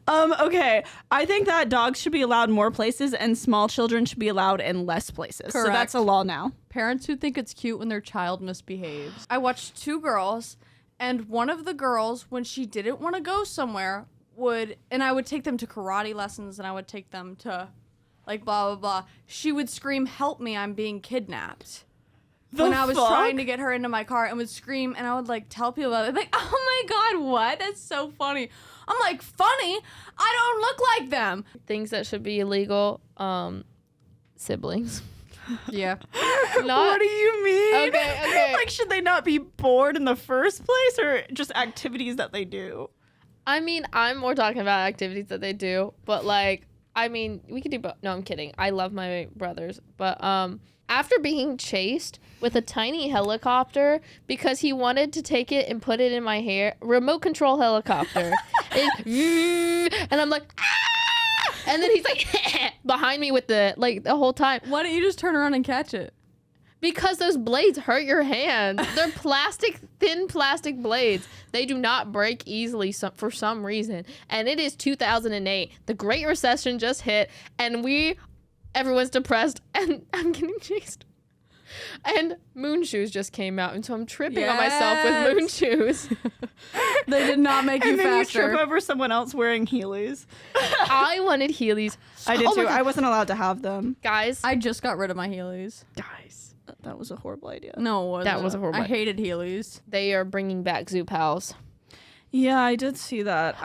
Okay. I think that dogs should be allowed more places, and small children should be allowed in less places. Correct. So that's a law now. Parents who think it's cute when their child misbehaves. I watched 2 girls, and one of the girls, when she didn't want to go somewhere, and I would take them to karate lessons, and I would take them to like blah, blah, blah. She would scream, help me, I'm being kidnapped. When I was trying to get her into my car and would scream, and I would like tell people about it. Like, oh my God, what? That's so funny. I'm like, funny? I don't look like them. Things that should be illegal, siblings. Yeah. What do you mean? Okay. Like, should they not be bored in the first place, or just activities that they do? I mean, I'm more talking about activities that they do, but like, I mean, we could do both. No, I'm kidding. I love my brothers. But after being chased with a tiny helicopter because he wanted to take it and put it in my hair, remote control helicopter. And I'm like, ah! And then he's like behind me with the whole time. Why don't you just turn around and catch it? Because those blades hurt your hands. They're thin plastic blades. They do not break easily for some reason. And it is 2008. The Great Recession just hit, and everyone's depressed, and I'm getting chased And moon shoes just came out, and so I'm tripping on myself with moon shoes. They did not make you And then faster. you trip over someone else wearing Heelys. I wanted Heelys. I did Oh my too. God. I wasn't allowed to have them. Guys, I just got rid of my Heelys. guys, That was a horrible idea. No, it wasn't. That was a horrible I idea. hated Heelys. they are bringing back Zoo Pals. Yeah, I did see that.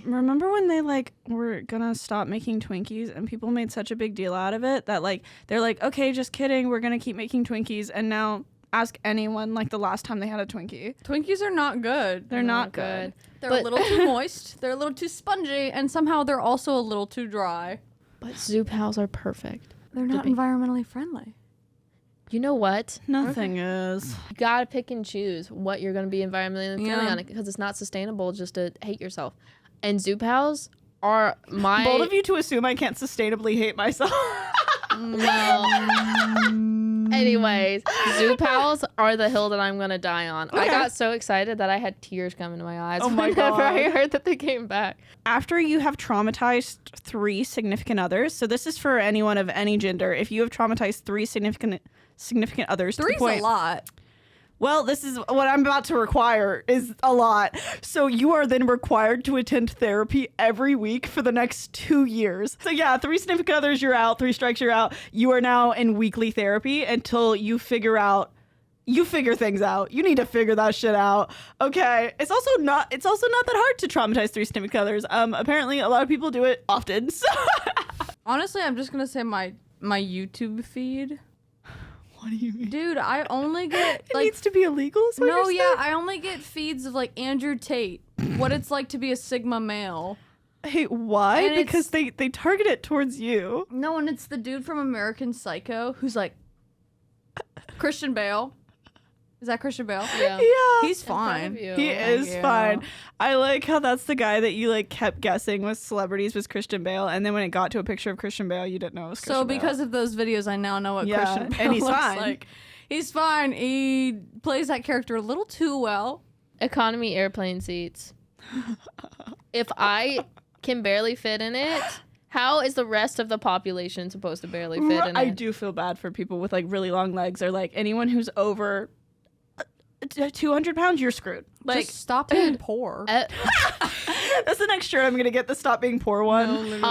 Remember when they were gonna stop making Twinkies and people made such a big deal out of it that they're like, okay, just kidding, we're gonna keep making Twinkies, and now ask anyone the last time they had a Twinkie. Twinkies are not good. They're not good. They're But- a little too moist. They're a little too spongy, and somehow they're also a little too dry. But Zoo Pals are perfect. They're not be. environmentally friendly. You know what? Nothing is. You gotta pick and choose what you're gonna be environmentally friendly Yeah. on it, because it's not sustainable just to hate yourself. And Zoo Pals are my Bold of you to assume I can't sustainably hate myself. well. Anyways, Zoo Pals are the hill that I'm gonna die on. I Okay. got so excited that I had tears come into my eyes Oh my whenever I God. heard that they came back. After you have traumatized 3 significant others, so this is for anyone of any gender, if you have traumatized 3 significant others, to the Three's point, a lot. well, this is what I'm about to require is a lot. So you are then required to attend therapy every week for the next 2 years. So yeah, 3 significant others, you're out. 3 strikes, you're out. You are now in weekly therapy until you figure things out. You need to figure that shit out. Okay. It's also not that hard to traumatize 3 significant others. Apparently a lot of people do it often. So Honestly, I'm just gonna say my YouTube feed. what do you mean? Dude, I only get It needs to be illegal? is what no, you're yeah, saying? I only get feeds of Andrew Tate, what it's like to be a Sigma male. Hey, why? And Because they target it towards you. No, and it's the dude from American Psycho who's Christian Bale. Is that Christian Bale? Yeah. Yeah. He's fine. you. He Thank is you. fine. I like how that's the guy that you kept guessing with celebrities was Christian Bale, and then when it got to a picture of Christian Bale, you didn't know it was Christian So Bale. because of those videos, I now know what Yeah, Christian Bale and he's looks fine. like. He's fine. He plays that character a little too well. Economy airplane seats. If I can barely fit in it, how is the rest of the population supposed to barely fit in I it? do feel bad for people with really long legs, or anyone who's over 200 pounds. You're screwed. Just stop being poor. That's the next shirt I'm gonna get. The stop being poor one.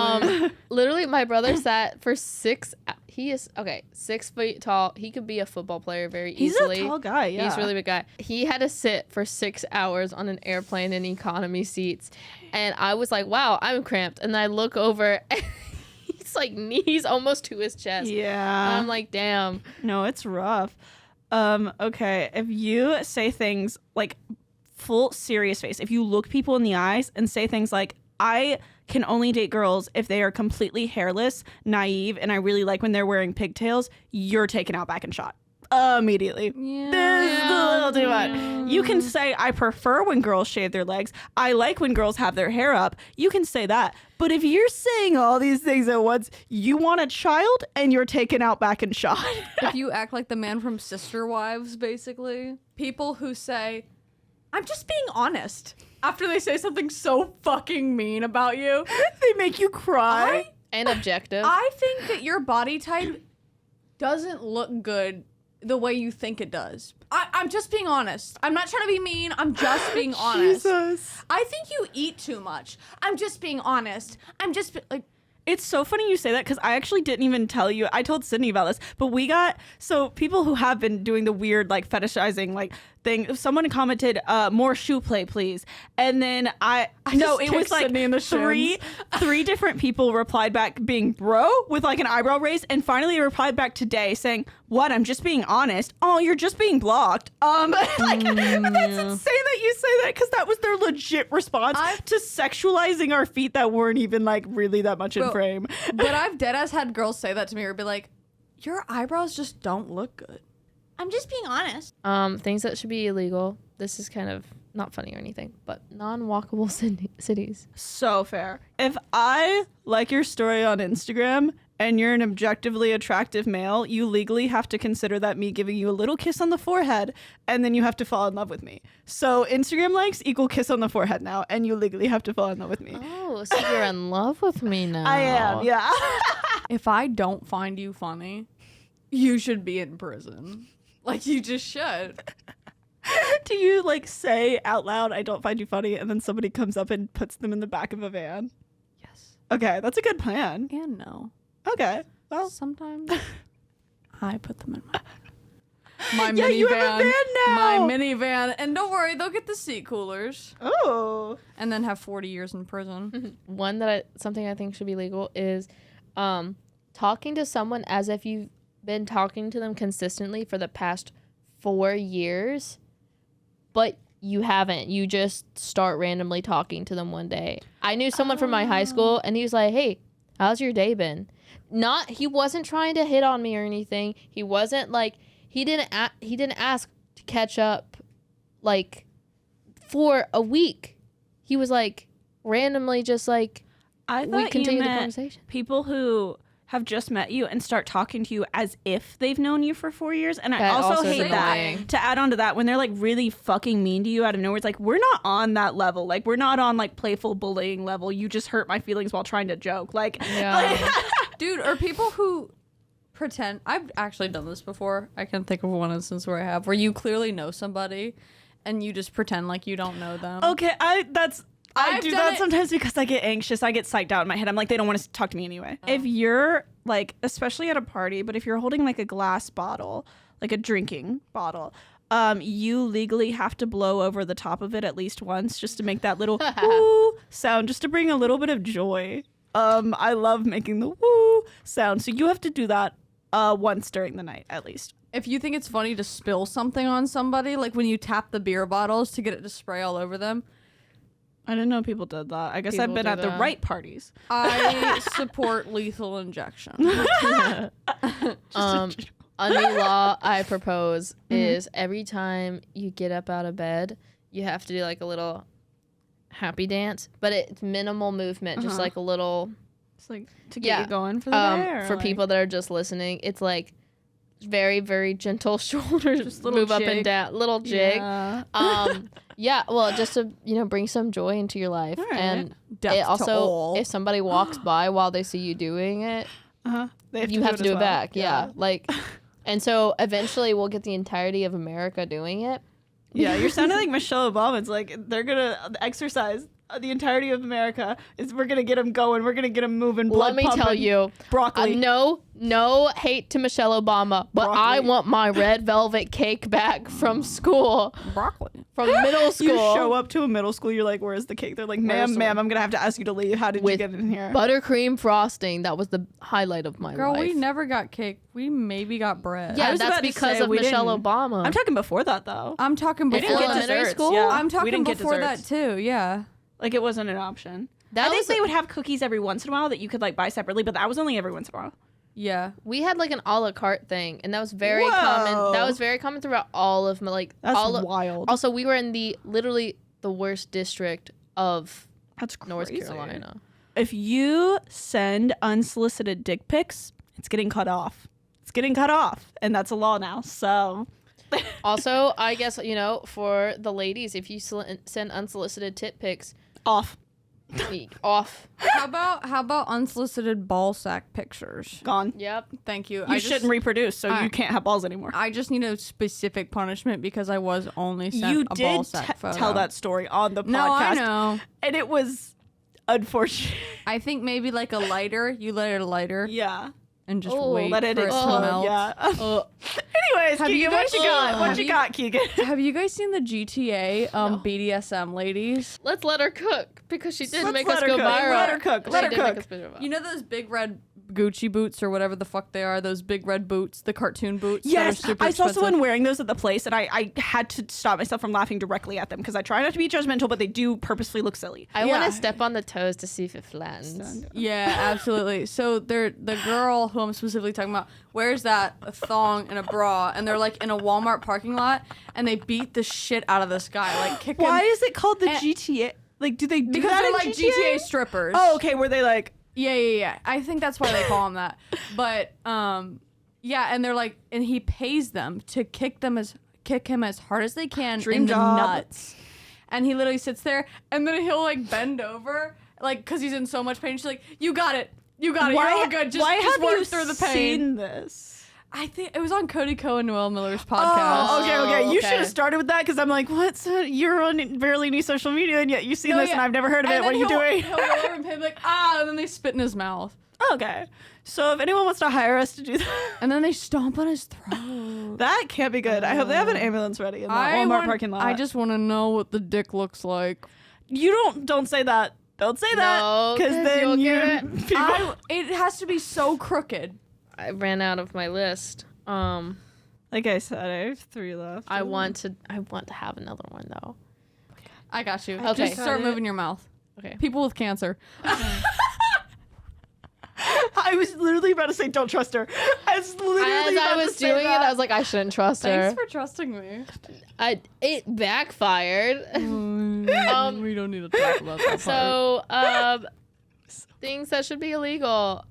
Literally, my brother sat for 6. He is 6 feet tall. He could be a football player very He's easily. a tall guy. Yeah, He's a really big guy. He had to sit for 6 hours on an airplane in economy seats, and I was like, "Wow, I'm cramped." And I look over, and he's knees almost to his chest. Yeah. And I'm like, "Damn." No, it's rough. Okay, if you say things full serious face, if you look people in the eyes and say things like, I can only date girls if they are completely hairless, naive, and I really like when they're wearing pigtails, you're taken out back and shot. Immediately. Yeah. This is a little too much. You can say, I prefer when girls shave their legs. I like when girls have their hair up. You can say that. But if you're saying all these things at once, you want a child and you're taken out back and shot. If you act like the man from Sister Wives, basically. People who say, I'm just being honest, after they say something so fucking mean about you. They make you cry. And objective. I think that your body type doesn't look good the way you think it does. I'm just being honest. I'm not trying to be mean. I'm just being honest. Jesus. I think you eat too much. I'm just being honest. I'm just It's so funny you say that because I actually didn't even tell you. I told Sydney about this, but we got people who have been doing the weird fetishizing thing. Someone commented, "More shoe play, please," and then it was Sydney in the three different people replied back being bro with an eyebrow raised, and finally replied back today saying, "What? I'm just being honest." Oh, you're just being blocked. That's insane that you say that because that was their legit response to sexualizing our feet that weren't even really that much in frame. But I've deadass had girls say that to me or be like, your eyebrows just don't look good. I'm just being honest. Things that should be illegal. This is kind of not funny or anything, but non-walkable cities. So fair. If I like your story on Instagram and you're an objectively attractive male, you legally have to consider that me giving you a little kiss on the forehead, and then you have to fall in love with me. So Instagram likes equal kiss on the forehead now, and you legally have to fall in love with me. Oh, so you're in love with me now. I am, yeah. If I don't find you funny, you should be in prison. Like, you just should. Do you like say out loud, I don't find you funny, and then somebody comes up and puts them in the back of a van? Yes. Okay, that's a good plan. And no. Okay, well. Sometimes I put them in my Yeah, you have a van now. My minivan. And don't worry, they'll get the seat coolers. Oh. And then have 40 years in prison. Something I think should be legal is talking to someone as if you've been talking to them consistently for the past 4 years, but you haven't. You just start randomly talking to them one day. I knew someone from my high school, and he was like, hey, how's your day been? He wasn't trying to hit on me or anything. He wasn't like, he didn't ask to catch up like for a week. He was like randomly just like, I we thought you continued the meant conversation. people who have just met you and start talking to you as if they've known you for 4 years. And I That also also is hate that. annoying. To add on to that, when they're like really fucking mean to you out of nowhere, it's like, we're not on that level. Like, we're not on like playful bullying level. You just hurt my feelings while trying to joke. Like, Yeah. Dude, or people who pretend. I've actually done this before. I can think of one instance where I have, where you clearly know somebody and you just pretend like you don't know them. okay, I I've do done that it- sometimes because I get anxious. I get psyched out in my head. I'm like, they don't want to talk to me anyway. If you're like, especially at a party, but if you're holding like a glass bottle, like a drinking bottle, you legally have to blow over the top of it at least once just to make that little woo sound, just to bring a little bit of joy. I love making the woo sound. So you have to do that once during the night at least. If you think it's funny to spill something on somebody, like when you tap the beer bottles to get it to spray all over them, I didn't know people did that. I guess People I've been do at the that. right parties. I support lethal injection. A new law I propose is every time you get up out of bed, you have to do like a little happy dance, but it's minimal movement, just like a little. It's like to get you going for the day. Or For like- people that are just listening, it's like very, very gentle shoulders, Just little move up and jig. down, little jig. Yeah. Yeah, well, just to bring some joy into your life, All right. and Death it to also, all. if somebody walks by while they see you doing it, They you have to do as it well. back. Yeah. Like, and so eventually we'll get the entirety of America doing it. Yeah, you're sounding like Michelle Obama. It's like they're gonna exercise the entirety of America. We're gonna get them going. We're gonna get them moving. Let Blood me tell pumping. you, broccoli. no hate to Michelle Obama, but I Broccoli. want my red velvet cake back from school, Broccoli. from middle school. You show up to a middle school. You're like, "Where's the cake?" They're like, Where's "Ma'am, the- ma'am, I'm gonna have to ask you to leave. How did you With get in here?" Buttercream frosting. That was the highlight of my Girl, life. we never got cake. We maybe got bread. Yeah, was that's about to because say, of we Michelle didn't- Obama. I'm talking before that though. I'm talking In before elementary that. school? Yeah, I'm we talking didn't get before that desserts. too. Yeah. Like it wasn't an option. That I think was they would have cookies every once in a while that you could like buy separately, but that was only every once in a while. Yeah. we had like an a la carte thing, and that was very Whoa. common. That was very common throughout all of my That's all of, wild. Also, we were in literally the worst district of That's crazy. North Carolina. If you send unsolicited dick pics, it's getting cut off. It's getting cut off, and that's a law now. So Also, I guess, for the ladies, if you send unsolicited tit pics, off, off. How about unsolicited ball sack pictures? gone. Yep. Thank you. You shouldn't reproduce, so you can't have balls anymore. I just need a specific punishment because I was only sent You a ball did sack photo. tell that story on the podcast. No, I know. And it was unfortunate. I think maybe like a lighter. You light a lighter Yeah. and just Oh, wait Let it for it to explode. melt. Yeah. Uh, Anyways, Have Keegan, you what guys- you got? What have you you- got, Keegan? Have you guys seen the GTA BDSM ladies? let's let her cook because she did Let's make let us her go cook. viral. Let her cook. She Let her did make cook. us go viral. You know those big red Gucci boots or whatever the fuck they are? Those big red boots, the cartoon boots. that are Yes, super I saw expensive? someone wearing those at the place, and I had to stop myself from laughing directly at them because I try not to be judgmental, but they do purposefully look silly. I want Yeah. to step on the toes to see if it flattens. Yeah, absolutely. So the girl who I'm specifically talking about wears that a thong and a bra, and they're like in a Walmart parking lot, and they beat the shit out of this guy, like kick him. Why is it called the And- GTA? Like, do they do Because that they're in like GTA strippers. Oh, okay. Were they like? Yeah. I think that's why they call him that. But yeah, and they're like, and he pays them to kick him as hard as they can Dream in the job. nuts. And he literally sits there, and then he'll like bend over, like because he's in so much pain. She's like, "You got it, you got it. You're all good. Just why just have work you through the pain." seen this? I think it was on Cody Ko and Noel Miller's podcast. Oh, okay. You okay. should have started with that because I'm like, what? You're on barely any social media and yet you've seen this and I've never heard of it. What are you doing? He'll go over and be like, and then they spit in his mouth. Okay. So if anyone wants to hire us to do that. And then they stomp on his throat. That can't be good. I hope they have an ambulance ready in the Walmart parking lot. I just want to know what the dick looks like. You don't say that. Don't say that. Because then It has to be so crooked. I ran out of my list. Like I said, I have 3 left. I want to have another one though. I got you. Okay. Just start moving your mouth. Okay. People with cancer. I was literally about to say, don't trust her. As I was doing it, I was like, I shouldn't trust her. Thanks for trusting me. It backfired. We don't need to talk about that part. So, things that should be illegal.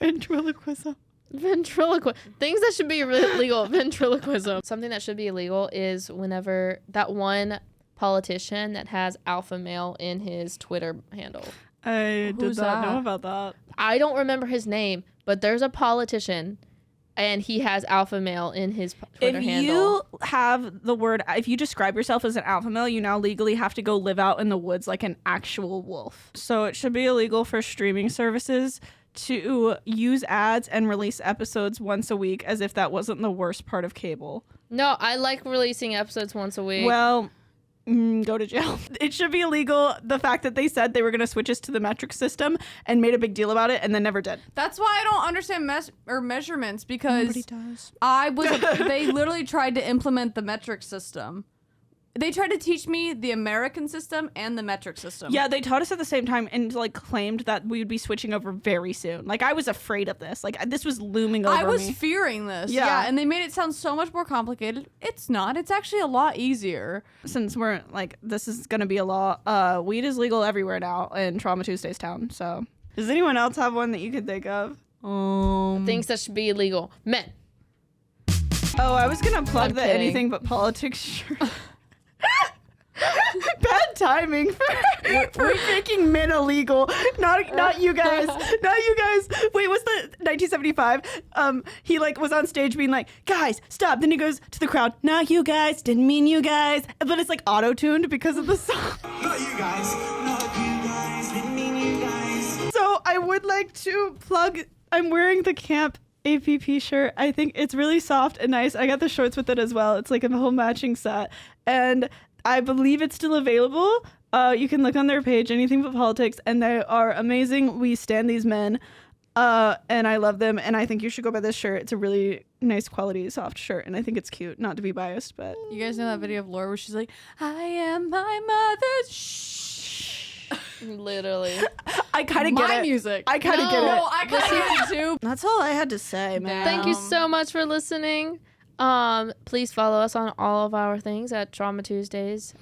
Ventriloquism. Things that should be illegal. Ventriloquism. Something that should be illegal is whenever that one politician that has alpha male in his Twitter handle. I Who's did not that? know about that. I don't remember his name, but there's a politician and he has alpha male in his Twitter handle. If you describe yourself as an alpha male, you now legally have to go live out in the woods like an actual wolf. So it should be illegal for streaming services to use ads and release episodes once a week, as if that wasn't the worst part of cable. No, I like releasing episodes once a week. Well, go to jail. It should be illegal. The fact that they said they were going to switch us to the metric system and made a big deal about it and then never did. That's why I don't understand measurements, because Nobody does. they literally tried to implement the metric system. They tried to teach me the American system and the metric system. Yeah, they taught us at the same time and like claimed that we would be switching over very soon. Like I was afraid of this. Like this was looming over me. I was fearing this. Yeah. And they made it sound so much more complicated. It's not. It's actually a lot easier. Since we're like, this is going to be a law, weed is legal everywhere now in Trauma Tuesday's town. So does anyone else have one that you could think of? Things that should be illegal. Men. Oh, I was going to plug I'm the kidding. anything but politics shirt. Bad timing for making men illegal. Not you guys. Not you guys. Wait, what's the 1975? He like was on stage being like, guys, stop. Then he goes to the crowd, not you guys, didn't mean you guys. But it's like auto-tuned because of the song. Not you guys, didn't mean you guys. So I would like to plug, I'm wearing the camp APP shirt. I think it's really soft and nice. I got the shorts with it as well. It's like a whole matching set. And I believe it's still available. You can look on their page, Anything But Politics, and they are amazing. We stand these men, and I love them, and I think you should go buy this shirt. It's a really nice quality, soft shirt, and I think it's cute. Not to be biased, but... You guys know that video of Laura where she's like, I am my mother's shh. Literally. I kind of get My it. music. I kind of No. get it. No, I kind of too. That's all I had to say, man. Thank you so much for listening. Please follow us on all of our things at Trauma Tuesdays,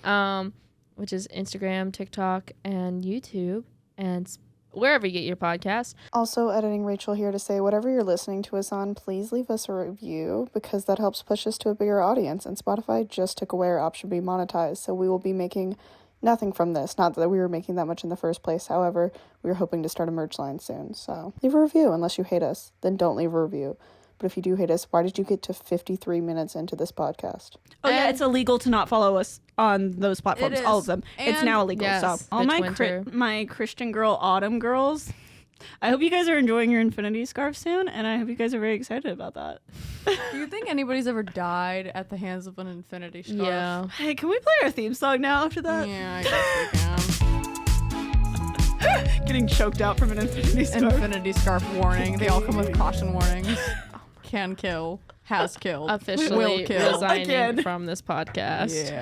which is Instagram, TikTok, and YouTube, and wherever you get your podcasts. Also, editing Rachel here to say whatever you're listening to us on, please leave us a review because that helps push us to a bigger audience. And Spotify just took away our option to be monetized, so we will be making nothing from this. Not that we were making that much in the first place. However, we were hoping to start a merch line soon. So leave a review. Unless you hate us, then don't leave a review. But if you do hate us, why did you get to 53 minutes into this podcast? Oh, yeah, it's illegal to not follow us on those platforms. It All is. of them. It's And- now illegal. Yes, So all bitch my Christian girl autumn girls, I hope you guys are enjoying your infinity scarf soon, and I hope you guys are very excited about that. Do you think anybody's ever died at the hands of an infinity scarf? Yeah. Hey, can we play our theme song now after that? Yeah, I guess we can. Getting choked out from an infinity scarf. Infinity scarf warning. They all come with caution warnings. Can kill. Has killed. Officially Will kill. resigning Again. from this podcast. Yeah.